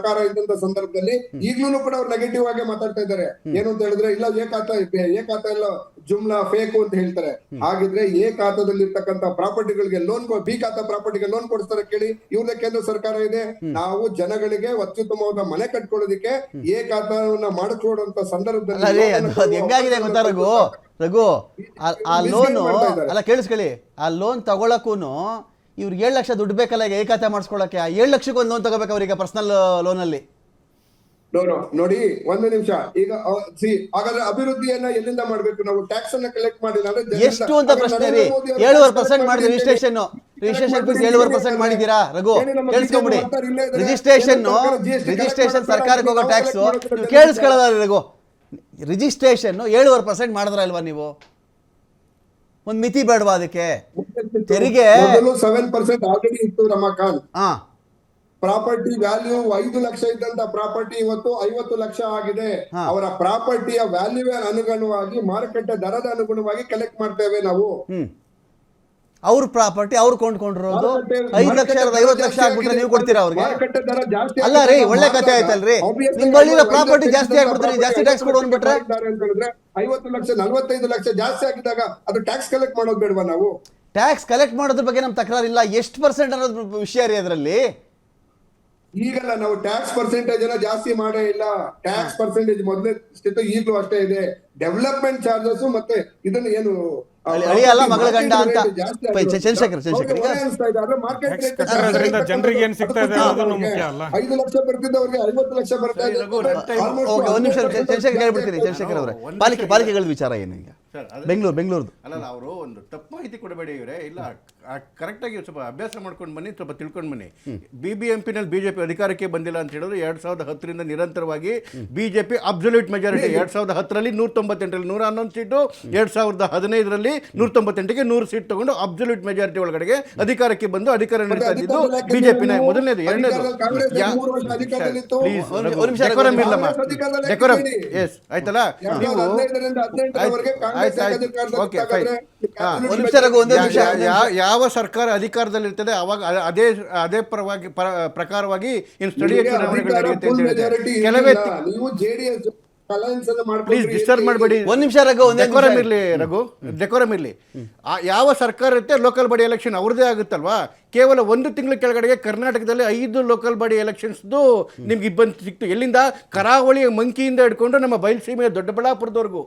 ಸರ್ಕಾರ ಇದ್ದಂತ ಸಂದರ್ಭದಲ್ಲಿ ಈಗ್ಲೂ ಕೂಡ ಅವ್ರು ನೆಗೆಟಿವ್ ಆಗಿ ಮಾತಾಡ್ತಾ ಇದ್ದಾರೆ. ಏನು ಅಂತ ಹೇಳಿದ್ರೆ ಇಲ್ಲ ಎ ಖಾತಾ ಎಲ್ಲ ಜುಮ್ಲಾ ಫೇಕ್ ಅಂತ ಹೇಳ್ತಾರೆ. ಹಾಗಿದ್ರೆ ಎ ಖಾತಾದಲ್ಲಿ ಇರ್ತಕ್ಕಂಥ ಪ್ರಾಪರ್ಟಿಗಳಿಗೆ ಲೋನ್, ಬಿ ಖಾತಾ ಪ್ರಾಪರ್ಟಿಗೆ ಲೋನ್ ಕೊಡಿಸ್ತಾರೆ ಕೇಳಿ. ಇವ್ರದೇ ಕೇಂದ್ರ ಸರ್ಕಾರ ಇದೆ. ನಾವು ಜನಗಳಿಗೆ ಅತ್ಯುತ್ತಮವಾದ ಮನೆ ಕಟ್ಕೊಳ್ಳೋದಿಕ್ಕೆ ಎ ಖಾತಾವನ್ನ ಮಾಡಿಕೊಡುವಂತ ಸಂದರ್ಭದಲ್ಲಿ ಹೆಂಗಾಗಿದೆ ಗೊತ್ತಾ ರಘು, ಆ ಲೋನು ಅಲ್ಲ ಕೇಳಿಸ್ಕೊಳ್ಳಿ, ಆ ಲೋನ್ ತಗೊಳಕ್ಕೂನು ಇವ್ರಿಗೆ 7 ಲಕ್ಷ ದುಡ್ಡು ಬೇಕಲ್ಲ ಈಗ ಏಕಾತೆ ಮಾಡಿಸ್ಕೊಳಕ್ಕೆ. ಆ 7 ಲಕ್ಷಕ್ಕೆ ಒಂದು ಲೋನ್ ತಗೋಬೇಕು ಅವ್ರಿಗೆ ಪರ್ಸನಲ್ ಲೋನಲ್ಲಿ. ನೋಡಿ ಒಂದು ನಿಮಿಷ. ಈಗ ಹಾಗಾದ್ರೆ ಅಭಿವೃದ್ಧಿಯನ್ನ ಎಲ್ಲಿಂದ ಮಾಡ್ಬೇಕು ನಾವು? ಟ್ಯಾಕ್ಸ್ ಅನ್ನ ಕಲೆಕ್ಟ್ ಮಾಡಿಲ್ಲ ಅಂದ್ರೆ ಎಷ್ಟು ಅಂತ ಪ್ರಶ್ನೆ ರೀ. 7% ಮಾಡಿದ್ರಿ ರಿಜಿಸ್ಟ್ರೇಷನ್ ಫೀಸ್ 7% ಮಾಡಿದೀರಾ ರಘು? ಕೇಳಿಸ್ಕೊಂಬಿಡಿ, ರಿಜಿಸ್ಟ್ರೇಷನ್ ಸರ್ಕಾರಕ್ಕೆ ಹೋಗೋ ಟ್ಯಾಕ್ಸ್ ಕೇಳಿಸ್ಕೊಳ್ಳೋದ ರಘು. ರಿಜಿಸ್ಟ್ರೇಷನ್ 7% ಮಾಡಿದ್ರ ಅಲ್ವಾ ನೀವು? ಒಂದ್ ಮಿತಿ ಬೇಡವಾ ಅದಕ್ಕೆ? ತೆರಿಗೆ 7% ಆಲ್ರೆಡಿ ಇತ್ತು ರಮಾಕಾಂತ್. ಪ್ರಾಪರ್ಟಿ ವ್ಯಾಲ್ಯೂ 5 ಲಕ್ಷ ಇದ್ದಂತ ಪ್ರಾಪರ್ಟಿ ಇವತ್ತು 50 ಲಕ್ಷ ಆಗಿದೆ. ಅವರ ಪ್ರಾಪರ್ಟಿಯ ವ್ಯಾಲ್ಯೂ ಅನುಗುಣವಾಗಿ, ಮಾರುಕಟ್ಟೆ ದರದ ಅನುಗುಣವಾಗಿ ಕಲೆಕ್ಟ್ ಮಾಡ್ತೇವೆ ನಾವು. ಅವ್ರ ಪ್ರಾಪರ್ಟಿ ಅವ್ರು ಕೊಂಡ್ಕೊಂಡಿರೋದು 5 ಲಕ್ಷ 50 ಲಕ್ಷ ಆಗ್ಬಿಟ್ರೆ ನೀವು ಕೊಡ್ತೀರಾ ಅವ್ರಿಗೆ? ಅಲ್ಲ ರೀ, ಒಳ್ಳೆ ಕಥೆ ಆಯ್ತಲ್ರಿ. ನಿಮ್ ಬಳಿರೋ ಪ್ರಾಪರ್ಟಿ ಜಾಸ್ತಿ ಆಗ್ಬಿಡ್ತಾರೆ, ಜಾಸ್ತಿ ಟ್ಯಾಕ್ಸ್ ಕೊಡು ಅಂದ್ಬಿಟ್ರೆ 50 ಲಕ್ಷ 45 ಲಕ್ಷ ಜಾಸ್ತಿ ಆಗಿದ್ದಾಗ ಅದು ಟ್ಯಾಕ್ಸ್ ಕಲೆಕ್ಟ್ ಮಾಡೋದು ಬೇಡವಾ ನಾವು? ಟ್ಯಾಕ್ಸ್ ಕಲೆಕ್ಟ್ ಮಾಡೋದ್ರ ಬಗ್ಗೆ ನಮ್ ತಕರಾರಿಲ್ಲ. ಎಷ್ಟು ಪರ್ಸೆಂಟ್ ಅನ್ನೋದು ವಿಷಯ ರೀ ಅದರಲ್ಲಿ. ಈಗಲ್ಲ ನಾವು ಟ್ಯಾಕ್ಸ್ ಪರ್ಸೆಂಟೇಜ್ ಅನ್ನ ಜಾಸ್ತಿ ಮಾಡೇ ಇಲ್ಲ. ಟ್ಯಾಕ್ಸ್ ಪರ್ಸೆಂಟೇಜ್ ಮೊದಲೇ ಸ್ಥಿತಿ ಈಗಲೂ ಅಷ್ಟೇ ಇದೆ. ಡೆವಲಪ್ಮೆಂಟ್ ಚಾರ್ಜಸ್ ಮತ್ತೆ ಇದನ್ನ ಏನು ಅಳಿಯಲ್ಲ ಮಗಳ ಗಂಡ ಅಂತ ಚಂದ್ರಶೇಖರ್ ಜನರಿಗೆ ಏನ್ ಸಿಗ್ತಾ ಇದೆ ಅನ್ನೋದು ಮುಖ್ಯ ಅಲ್ಲ. 5 ಲಕ್ಷ ಬರ್ತಿದ್ದವ್ರಿಗೆ 50 ಲಕ್ಷ ಬರ್ತಾ ಇದೆ. ಒಂದ್ ನಿಮಿಷ ಚಂದ್ರಶೇಖರ್ ಹೇಳ್ಬಿಡ್ತೀನಿ. ಚಂದ್ರಶೇಖರ್ ಅವರೇ, ಪಾಲಿಕೆಗಳ ವಿಚಾರ ಏನು ಈಗ? ಬೆಂಗಳೂರು ಅಲ್ಲ, ಅವರು ಒಂದು ತಪ್ಪು ಮಾಹಿತಿ ಕೊಡಬೇಡಿ ಇವರೇ. ಇಲ್ಲ, ಕರೆಕ್ಟ್ ಆಗಿ ಸ್ವಲ್ಪ ಅಭ್ಯಾಸ ಮಾಡ್ಕೊಂಡು ಬನ್ನಿ, ಸ್ವಲ್ಪ ತಿಳ್ಕೊಂಡು ಬನ್ನಿ. BBMP-ನಲ್ಲಿ ಬಿಜೆಪಿ ಅಧಿಕಾರಕ್ಕೆ ಬಂದಿಲ್ಲ ಅಂತ ಹೇಳಿದ್ರೆ 2010ರಿಂದ ನಿರಂತರವಾಗಿ ಬಿಜೆಪಿ ಅಬ್ಸಲ್ಯೂಟ್ ಮೆಜಾರಿಟಿ 2010ರಲ್ಲಿ 198ರಲ್ಲಿ 111 ಸೀಟು, 2015ರಲ್ಲಿ 198ಗೆ 100 ಸೀಟ್ ತಗೊಂಡು ಅಬ್ಸಲ್ಯೂಟ್ ಮೆಜಾರಿಟಿ ಒಳಗಡೆಗೆ ಅಧಿಕಾರಕ್ಕೆ ಬಂದು ಅಧಿಕಾರ ನಡೆಸ್ತಾ ಇದ್ದು ಬಿಜೆಪಿನ. ಮೊದಲನೇದು. ಎರಡನೇದು, ಡೆಕೋರಮ್ ಇಲ್ಲಮ್ಮ, ಡೆಕೋರಮ್ ಎಸ್ ಆಯ್ತಲ್ಲ ನೀವು. ಯಾವ ಸರ್ಕಾರ ಅಧಿಕಾರದಲ್ಲಿರ್ತದೆ ಅವಾಗ ಅದೇ ಪ್ರಕಾರವಾಗಿ ಇನ್ನು ಸ್ಥಳೀಯ ಚುನಾವಣೆಗಳು ನಡೆಯುತ್ತೆ ಅಂತ ಹೇಳಿದೆ. ಕೆಲವೇ ಪ್ಲೀಸ್ ಡಿಸ್ಟರ್ಬ್ ಮಾಡಬೇಡಿ. ಒಂದ್ ನಿಮಿಷ ರಘು, ಡೆಕೋರಮ್ ಇರ್ಲಿ. ಯಾವ ಸರ್ಕಾರ ಇರುತ್ತೆ ಲೋಕಲ್ ಬಾಡಿ ಎಲೆಕ್ಷನ್ ಅವ್ರದೇ ಆಗುತ್ತಲ್ವಾ? ಕೇವಲ 1 ತಿಂಗಳ ಕೆಳಗಡೆಗೆ ಕರ್ನಾಟಕದಲ್ಲಿ 5 ಲೋಕಲ್ ಬಾಡಿ ಎಲೆಕ್ಷನ್ಸ್ದು ನಿಮ್ಗೆ ಇಬ್ಬಂದು ಸಿಕ್ತು. ಎಲ್ಲಿಂದ? ಕರಾವಳಿಯ ಮಂಕಿಯಿಂದ ಹಿಡ್ಕೊಂಡು ನಮ್ಮ ಬಯಲುಸೀಮೆಯ ದೊಡ್ಡಬಳ್ಳಾಪುರದವರೆಗೂ.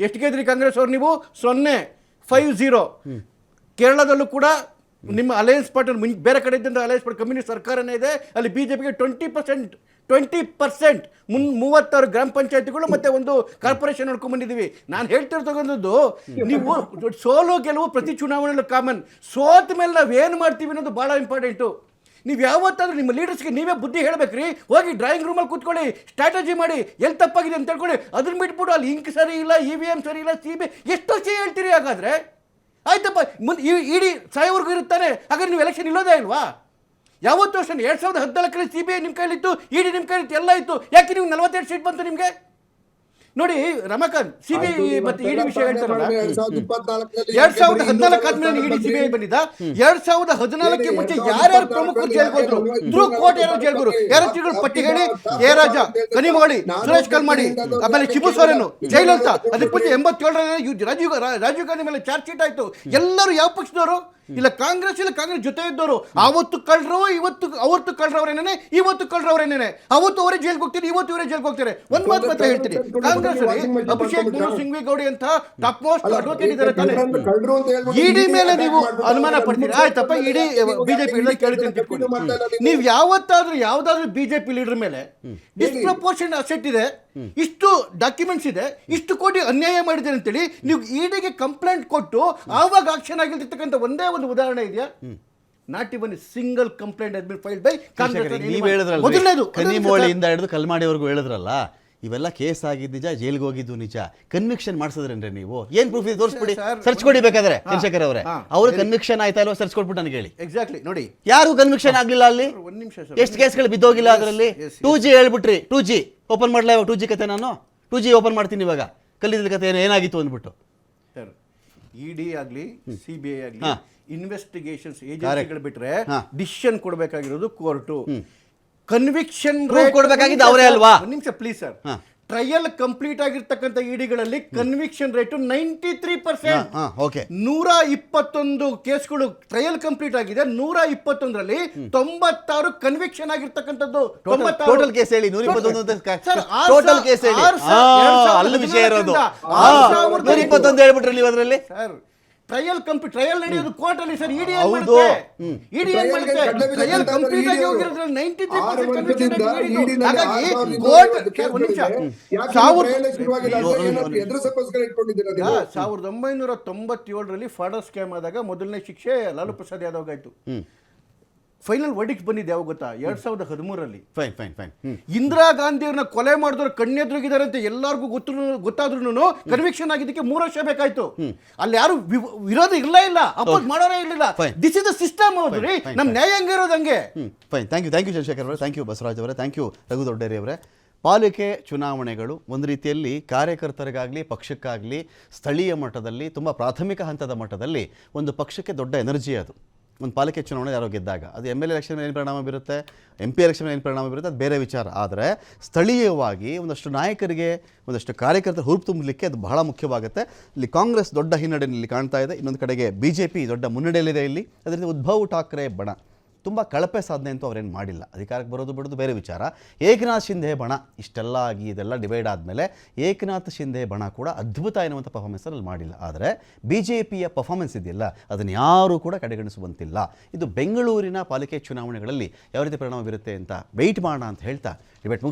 ಎಷ್ಟು ಗೆದ್ರಿ ಕಾಂಗ್ರೆಸ್ ಅವ್ರು ನೀವು? 0-50. ಕೇರಳದಲ್ಲೂ ಕೂಡ ನಿಮ್ಮ ಅಲಯನ್ಸ್ ಪಾರ್ಟ್ನರ್ ಬೇರೆ ಕಡೆ ಇದ್ದಂಥ ಅಲಯನ್ಸ್ ಪಾರ್ಟ್ ಕಮ್ಯುನಿಸ್ಟ್ ಸರ್ಕಾರನೇ ಇದೆ. ಅಲ್ಲಿ ಬಿಜೆಪಿಗೆ 20%, 36 ಗ್ರಾಮ ಪಂಚಾಯತಿಗಳು ಮತ್ತೆ ಒಂದು ಕಾರ್ಪೊರೇಷನ್ ನೋಡ್ಕೊಂಡ್ ಬಂದಿದ್ದೀವಿ. ನಾನು ಹೇಳ್ತಿರ್ತಕ್ಕಂಥದ್ದು, ನೀವು ಸೋಲು ಗೆಲುವು ಪ್ರತಿ ಚುನಾವಣೆಯಲ್ಲೂ ಕಾಮನ್. ಸೋತ ಮೇಲೆ ನಾವೇನು ಮಾಡ್ತೀವಿ ಅನ್ನೋದು ಭಾಳ ಇಂಪಾರ್ಟೆಂಟು. ನೀವು ಯಾವತ್ತಾದ್ರೂ ನಿಮ್ಮ ಲೀಡರ್ಸ್ಗೆ ನೀವೇ ಬುದ್ಧಿ ಹೇಳ್ಬೇಕ್ರಿ. ಹೋಗಿ ಡ್ರಾಯಿಂಗ್ ರೂಮಲ್ಲಿ ಕೂತ್ಕೊಳ್ಳಿ, ಸ್ಟ್ರಾಟಜಿ ಮಾಡಿ, ಎಲ್ಲಿ ತಪ್ಪಾಗಿದೆ ಅಂತ ಹೇಳ್ಕೊಳ್ಳಿ. ಅದನ್ನ ಬಿಟ್ಬಿಟ್ಟು ಅಲ್ಲಿ ಇಂಕ್ ಸರಿ ಇಲ್ಲ, EVM ಸರಿ ಇಲ್ಲ, CBI ಎಷ್ಟು ವರ್ಷ ಹೇಳ್ತೀರಿ? ಹಾಗಾದ್ರೆ ಆಯ್ತಪ್ಪ, ಇಡೀ ಸಾಯೋವರೆಗೂ ಇರುತ್ತಾನೆ. ಹಾಗಾದ್ರೆ ನೀವು ಎಲೆಕ್ಷನ್ ಇಲ್ಲೋದೇ ಇಲ್ವಾ? ಯಾವತ್ತೂ ಅಷ್ಟೇ 2014ರಲ್ಲಿ CBI ನಿಮ್ಮ ಕೈಲಿತ್ತು, ED ನಿಮ್ಮ ಕೈಲಿತ್ತು, ಎಲ್ಲ ಇತ್ತು. ಯಾಕೆ ನೀವು 42 ಸೀಟ್ ಬಂತು ನಿಮಗೆ? ನೋಡಿ ರಮಾಕಾಂತ್, CBI ಮತ್ತೆ ED ವಿಷಯ ಹೇಳ್ತಾರಲ್ಲ, 2014 ಆದ್ಮೇಲೆ ED CBI ಬಂದಿದ್ದ. 2014ಕ್ಕೆ ಮುಂಚೆ ಯಾರ್ಯಾರು ಪ್ರಮುಖರು ಜೈಲ್ಗೋದ್ರು? ಧ್ರುವ್ ಕೋಟ್ ಯಾರು ಜೈಲ್ಗೋರು? ಯಾರು ತಿರುಳು ಪಟ್ಟಿ ಹೇಳಿ? ಎ ರಾಜ, ಕನಿಮೋಳಿ, ಸುರೇಶ್ ಕಲ್ಮಾಡಿ, ಆಮೇಲೆ ಚಿಬು ಸೋರೆನು ಜೈಲಂತ. ಅದಕ್ಕೆ ಮುಂಚೆ 87ರಲ್ಲಿ ರಾಜೀವ್ ಗಾಂಧಿ ಮೇಲೆ ಚಾರ್ಜ್ ಶೀಟ್ ಆಯ್ತು. ಎಲ್ಲರೂ ಯಾವ ಪಕ್ಷದವರು? ಇಲ್ಲ ಕಾಂಗ್ರೆಸ್ ಜೊತೆ ಇದ್ದವರು. ಅವತ್ತು ಕಳ್ರು, ಅವತ್ತು ಕಳ್ರವ್ರೇನೇನೆ, ಇವತ್ತು ಕಳ್ರವ್ರೇನೇನೆ. ಅವತ್ತು ಅವರೇ ಜೈಲ್ಗೆ ಹೋಗ್ತೀರಿ, ಇವತ್ತು ಇವರೇ ಜೈಲ್ಗೆ ಹೋಗ್ತಾರೆ. ಒಂದ್ ಮಾತು ಮಾತ್ರ ಹೇಳ್ತೀನಿ, ಕಾಂಗ್ರೆಸ್ ಅಲ್ಲಿ ಅಭಿಷೇಕ್ ಮನು ಸಿಂಘವಿ ಗೌಡಿ ಅಂತ ಟಾಪ್ ಮೋಸ್ಟ್ ಅಡ್ವೊಕೇಟ್ ಇದ್ದಾರೆ ತಾನೆ. ED ಮೇಲೆ ನೀವು ಅನುಮಾನ ಪಡ್ತೀರಿ, ಆಯ್ತಪ್ಪ. ED ಬಿಜೆಪಿ ಕೇಳ್ತೀನಿ. ನೀವು ಯಾವ್ದಾದ್ರು ಬಿಜೆಪಿ ಲೀಡರ್ ಮೇಲೆ ಡಿಸ್ಪ್ರಪೋರ್ಷನ್ ಅಸೆಟ್ ಇದೆ, ಇಷ್ಟು ಡಾಕ್ಯುಮೆಂಟ್ಸ್ ಇದೆ, ಇಷ್ಟು ಕೋಟಿ ಅನ್ಯಾಯ ಮಾಡಿದ್ದಾರೆ ಅಂತೇಳಿ ನೀವು EDಗೆ ಕಂಪ್ಲೇಂಟ್ ಕೊಟ್ಟು ಆವಾಗ ಆಕ್ಷನ್ ಆಗಿರ್ತಕ್ಕಂಥ ಒಂದೇ ಒಂದು ಉದಾಹರಣೆ ಇದೆಯಾ? Not even single complaint has been filed by Congress. ನೀವು ಹೇಳಿದ್ರಲ್ಲ, ಕನಿಮೋಳಿಯಿಂದ ಹಿಡಿದು ಕಲ್ಮಾಡಿವರೆಗೂ ಹೇಳಿದ್ರಲ್ಲ, ಇವೆಲ್ಲ ಕೇಸ್ ಆಗಿದ್ದು ನಿಜ, ಜೈಲ್ಗೆ ಹೋಗಿದ್ದು ನಿಜ. ಕನ್ವಿಕ್ಷನ್ ಮಾಡಿಸಿದ್ರೇನ್ರಿ ನೀವು? ಏನ್ ಪ್ರೂಫ್ ಇದೆ ತೋರಿಸ್ಬಿಡಿ, ಸರ್ಚ್ ಕೊಡಿ ಬೇಕಾದ್ರೆ. ಚಂದ್ರಶೇಖರ್ ಅವರೇ, ಅವ್ರು ಕನ್ವಿಕ್ಷನ್ ಆಯ್ತಾ ಇಲ್ವಾ ಸರ್ಚ್ ಕೊಟ್ಬಿಟ್ಟು ನನಗೆ ಹೇಳಿ. ಎಕ್ಸಾಕ್ಟ್ಲಿ. ನೋಡಿ, ಯಾರು ಕನ್ವಿಕ್ಷನ್ ಆಗ್ಲಿಲ್ಲ ಅಲ್ಲಿ? ಎಷ್ಟು ಕೇಸ್ಗಳು ಬಿದ್ದೋಗಿಲ್ಲ ಅದರಲ್ಲಿ? 2G ಹೇಳ್ಬಿಟ್ರಿ. 2G ಓಪನ್ ಮಾಡ್ಲಾ ಇವಾಗ? 2G ಕತೆ ನಾನು 2G ಓಪನ್ ಮಾಡ್ತೀನಿ ಇವಾಗ. ಕಲ್ಲಿದ್ದ ಕತೆ ಏನಾಗಿತ್ತು ಅಂದ್ಬಿಟ್ಟು. ED ಆಗಲಿ CBI ಆಗಲಿ ಇನ್ವೆಸ್ಟಿಗೇಷನ್ಸ್ ಏಜೆನ್ಸಿಗಳು ಬಿಟ್ರೆ ಡಿಸಿಷನ್ ಕೊಡಬೇಕಾಗಿರೋದು ಕೋರ್ಟು. ಕನ್ವಿಕ್ಷನ್ Proof ಕೊಡ್ಬೇಕಾಗಿದ್ದು ಅವರೇ ಅಲ್ವಾ? ನಿಮಿಷ ಪ್ಲೀಸ್ ಸರ್. ಟ್ರಯಲ್ ಕಂಪ್ಲೀಟ್ ಆಗಿರ್ತಕ್ಕಂಥ ಇಡಿಗಳಲ್ಲಿ ಕನ್ವಿಕ್ಷನ್ ರೇಟ್ 93%. ಓಕೆ 121 ಕೇಸ್ಗಳು ಟ್ರಯಲ್ ಕಂಪ್ಲೀಟ್ ಆಗಿದೆ. 121ರಲ್ಲಿ 96 ಕನ್ವಿಕ್ಷನ್ ಆಗಿರ್ತಕ್ಕಂಥದ್ದು. ಟೋಟಲ್ ಕೇಸ್ ಹೇಳಿ 121 ಸರ್, ಟೋಟಲ್ ಕೇಸ್ ಹೇಳಿ. ಅಲ್ಲಿ ವಿಷಯ ಇರೋದು 121 ಹೇಳ್ಬಿಟ್ರಿ ನೀವು ಅದರಲ್ಲಿ. ಸರ್ ಟ್ರಯಲ್ ನಡೆಯೋದು ಕೋರ್ಟ್ ಅಲ್ಲಿ ಸರ್. ಇಡಿ ಹೌದು. ಇಡಿ ಏನ್ ಮಾಡುತ್ತೆ? ಟ್ರಯಲ್ ಕಂಪ್ಲೀಟ್ ಆಗಿ ಹೋಗಿರೋದ್ರಲ್ಲಿ 93% ಕನ್ವಿಕ್ಷನ್ ಆಗಿದೆ. ಹಾಗಾಗಿ ಕೋರ್ಟ್ ಒಂದು ನಿಮಿಷ 1997ರಲ್ಲಿ ಫಾಡರ್ ಸ್ಕ್ಯಾಮ್ ಆದಾಗ ಮೊದಲನೇ ಶಿಕ್ಷೆ ಲಾಲು ಪ್ರಸಾದ್ ಯಾದವ್ ಆಯ್ತು. ಫೈನಲ್ ವರ್ಡಿಕ್ಟ್ ಬಂದಿದೆ ಯಾವಾಗ ಗೊತ್ತಾ? 2013ರಲ್ಲಿ. ಫೈನ್. ಇಂದಿರಾ ಗಾಂಧಿಯವ್ರನ್ನ ಕೊಲೆ ಮಾಡಿದವರು ಕಣ್ಣೆದ್ರುಗಿದ್ದಾರೆ ಅಂತ ಎಲ್ಲರಿಗೂ ಗೊತ್ತಾದ್ರೂ ಕನ್ವಿಕ್ಷನ್ ಆಗಿದ್ದಕ್ಕೆ 3 ವರ್ಷ ಬೇಕಾಯ್ತು. ಅಲ್ಲಿ ಯಾರು ವಿರೋಧ ಇಲ್ಲ, ಅಪೋಸ್ ಮಾಡೋರೇ ಇರಲಿಲ್ಲ. ದಿಸ್ ಇಸ್ ದ ಸಿಸ್ಟಮ್ ಹೌದ್ರಿ. ನಮ್ ನ್ಯಾಯಾಂಗ ಇರೋದು ಹಂಗೆ. ಫೈನ್. ಥ್ಯಾಂಕ್ ಯು ಚಂದ್ರಶೇಖರ್ ಅವರೇ, ಥ್ಯಾಂಕ್ ಯು ಬಸವರಾಜ್ ಅವರೇ, ಥ್ಯಾಂಕ್ ಯು ರಘು ದೊಡ್ಡೇರಿ ಅವರೇ. ಪಾಲಿಕೆ ಚುನಾವಣೆಗಳು ಒಂದು ರೀತಿಯಲ್ಲಿ ಕಾರ್ಯಕರ್ತರಿಗಾಗಲಿ ಪಕ್ಷಕ್ಕಾಗಲಿ ಸ್ಥಳೀಯ ಮಟ್ಟದಲ್ಲಿ ತುಂಬ ಪ್ರಾಥಮಿಕ ಹಂತದ ಮಟ್ಟದಲ್ಲಿ ಒಂದು ಪಕ್ಷಕ್ಕೆ ದೊಡ್ಡ ಎನರ್ಜಿ ಅದು. ಒಂದು ಪಾಲಿಕೆ ಚುನಾವಣೆ ಯಾರೋ ಗೆದ್ದಾಗ ಅದು MLA ಎಲೆಕ್ಷನ್ ಮೇಲೆ ಏನು ಪರಿಣಾಮ ಬೀರುತ್ತೆ, MP ಎಲೆಕ್ಷನ್ ಮೇಲೆ ಏನು ಪರಿಣಾಮ ಬೀರುತ್ತೆ, ಅದು ಬೇರೆ ವಿಚಾರ. ಆದರೆ ಸ್ಥಳೀಯವಾಗಿ ಒಂದಷ್ಟು ನಾಯಕರಿಗೆ ಒಂದಷ್ಟು ಕಾರ್ಯಕರ್ತರ ಹುರುಪು ತುಂಬಲಿಕ್ಕೆ ಅದು ಬಹಳ ಮುಖ್ಯವಾಗುತ್ತೆ. ಇಲ್ಲಿ ಕಾಂಗ್ರೆಸ್ ದೊಡ್ಡ ಹಿನ್ನಡೆಯಲ್ಲಿ ಕಾಣ್ತಾ ಇದೆ, ಇನ್ನೊಂದು ಕಡೆಗೆ BJP ದೊಡ್ಡ ಮುನ್ನಡೆಯಲ್ಲಿದೆ. ಇಲ್ಲಿ ಅದರಿಂದ ಉದ್ಧವ್ ಠಾಕ್ರೆ ಬಣ ತುಂಬ ಕಳಪೆ ಸಾಧನೆ ಅಂತೂ ಅವರೇನು ಮಾಡಿಲ್ಲ. ಅಧಿಕಾರಕ್ಕೆ ಬರೋದು ಬಿಡೋದು ಬೇರೆ ವಿಚಾರ. ಏಕನಾಥ್ ಶಿಂಧೆ ಬಣ ಇಷ್ಟೆಲ್ಲ ಆಗಿ ಇದೆಲ್ಲ ಡಿವೈಡ್ ಆದಮೇಲೆ ಏಕನಾಥ್ ಶಿಂಧೆ ಬಣ ಕೂಡ ಅದ್ಭುತ ಎನ್ನುವಂಥ ಪರ್ಫಾರ್ಮೆನ್ಸಲ್ಲಿ ಮಾಡಿಲ್ಲ. ಆದರೆ BJPಯ ಪರ್ಫಾರ್ಮೆನ್ಸ್ ಇದೆಯಲ್ಲ ಅದನ್ನು ಯಾರೂ ಕೂಡ ಕಡೆಗಣಿಸುವಂತಿಲ್ಲ. ಇದು ಬೆಂಗಳೂರಿನ ಪಾಲಿಕೆ ಚುನಾವಣೆಗಳಲ್ಲಿ ಯಾವ ರೀತಿ ಪರಿಣಾಮ ಬೀರುತ್ತೆ ಅಂತ ವೆಯ್ಟ್ ಮಾಡೋಣ ಅಂತ ಹೇಳ್ತಾ ಡಿಬೇಟ್ ಮುಗಿಸ್ತಾ